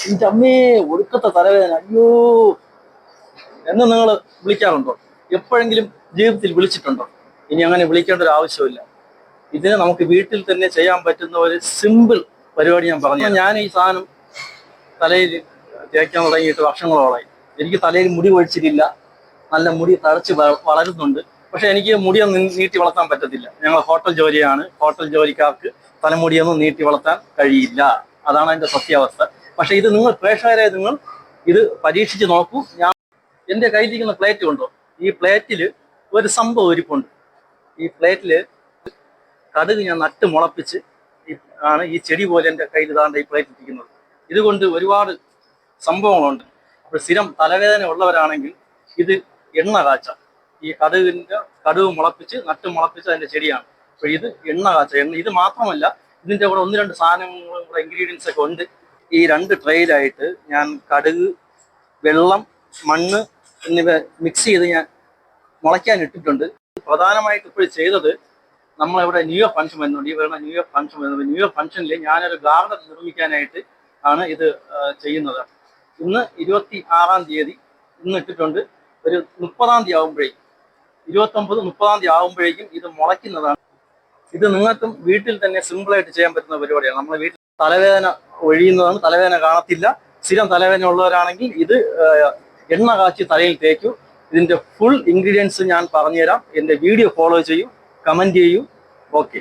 എന്റെ അമ്മേ ഒടുക്കത്തെ തലവേദന, അയ്യോ എന്ന് നിങ്ങൾ വിളിക്കാറുണ്ടോ? എപ്പോഴെങ്കിലും ജീവിതത്തിൽ വിളിച്ചിട്ടുണ്ടോ? ഇനി അങ്ങനെ വിളിക്കേണ്ട ഒരു ആവശ്യമില്ല. ഇതിന് നമുക്ക് വീട്ടിൽ തന്നെ ചെയ്യാൻ പറ്റുന്ന ഒരു സിമ്പിൾ പരിപാടി ഞാൻ പറഞ്ഞു. ഞാൻ ഈ സാധനം തലയിൽ തേക്കാൻ തുടങ്ങിയിട്ട് വർഷങ്ങളോളായി. എനിക്ക് തലയിൽ മുടി കൊഴിച്ചിട്ടില്ല, നല്ല മുടി തഴച്ച് വളരുന്നുണ്ട്. പക്ഷെ എനിക്ക് മുടിയൊന്നും നീട്ടി വളർത്താൻ പറ്റത്തില്ല. ഞങ്ങൾ ഹോട്ടൽ ജോലിയാണ്. ഹോട്ടൽ ജോലിക്കാർക്ക് തലമുടിയൊന്നും നീട്ടി വളർത്താൻ കഴിയില്ല. അതാണ് അതിന്റെ സത്യാവസ്ഥ. പക്ഷെ ഇത് നിങ്ങൾ പ്രേക്ഷകരെ നിങ്ങൾ ഇത് പരീക്ഷിച്ച് നോക്കൂ. എൻ്റെ കയ്യിലിരിക്കുന്ന പ്ലേറ്റ് ഉണ്ടോ? ഈ പ്ലേറ്റിൽ ഒരു സംഭവം ഇരിപ്പുണ്ട്. ഈ പ്ലേറ്റിൽ കടുക് ഞാൻ നട്ട് മുളപ്പിച്ച് ആണ് ഈ ചെടി പോലെ എൻ്റെ കയ്യിൽ ഇതാണ്ട് ഈ പ്ലേറ്റ് ഇരിക്കുന്നത്. ഇതുകൊണ്ട് ഒരുപാട് സംഭവങ്ങളുണ്ട്. അപ്പോൾ സ്ഥിരം തലവേദന ഉള്ളവരാണെങ്കിൽ ഇത് എണ്ണ കാച്ചാം. ഈ കടുക് മുളപ്പിച്ച് നട്ട് മുളപ്പിച്ച് അതിൻ്റെ ചെടിയാണ്. അപ്പോൾ ഇത് എണ്ണ കാച്ച എണ്ണ. ഇത് മാത്രമല്ല, ഇതിൻ്റെ കൂടെ ഒന്ന് രണ്ട് സാധനങ്ങളും കൂടെ ഇൻഗ്രീഡിയൻസ് ഒക്കെ ഉണ്ട്. ഈ 2 ട്രെയിലായിട്ട് ഞാൻ കടുക്, വെള്ളം, മണ്ണ് എന്നിവ മിക്സ് ചെയ്ത് ഞാൻ മുളയ്ക്കാൻ ഇട്ടിട്ടുണ്ട്. പ്രധാനമായിട്ട് ഇപ്പോൾ ചെയ്തത്, നമ്മളിവിടെ ന്യൂ ഇയർ ഫംഗ്ഷൻ വരുന്നുണ്ട്. ഈ വരുന്ന ന്യൂ ഇയർ ഫംഗ്ഷൻ വരുന്നത്, ന്യൂ ഇയർ ഫംഗ്ഷനിൽ ഞാനൊരു ഗാർഡൻ നിർമ്മിക്കാനായിട്ട് ആണ് ഇത് ചെയ്യുന്നത്. ഇന്ന് 26-ാം തീയതി ഇന്ന് ഇട്ടിട്ടുണ്ട്. ഒരു 30-ാം തീയതി ആകുമ്പോഴേക്കും, 29-30-ാം തീയതി ആകുമ്പോഴേക്കും ഇത് മുളയ്ക്കുന്നതാണ്. ഇത് നിങ്ങൾക്കും വീട്ടിൽ തന്നെ സിമ്പിളായിട്ട് ചെയ്യാൻ പറ്റുന്ന പരിപാടിയാണ്. നമ്മുടെ വീട്ടിൽ തലവേദന ഒഴിയുന്നതാണ്, തലവേദന കാണത്തില്ല. സ്ഥിരം തലവേദന ഉള്ളവരാണെങ്കിൽ ഇത് എണ്ണ കാച്ചി തലയിൽ തേക്കൂ. ഇതിന്റെ ഫുൾ ഇൻഗ്രീഡിയൻസ് ഞാൻ പറഞ്ഞുതരാം. എൻ്റെ വീഡിയോ ഫോളോ ചെയ്യൂ, കമന്റ് ചെയ്യൂ. ഓക്കെ.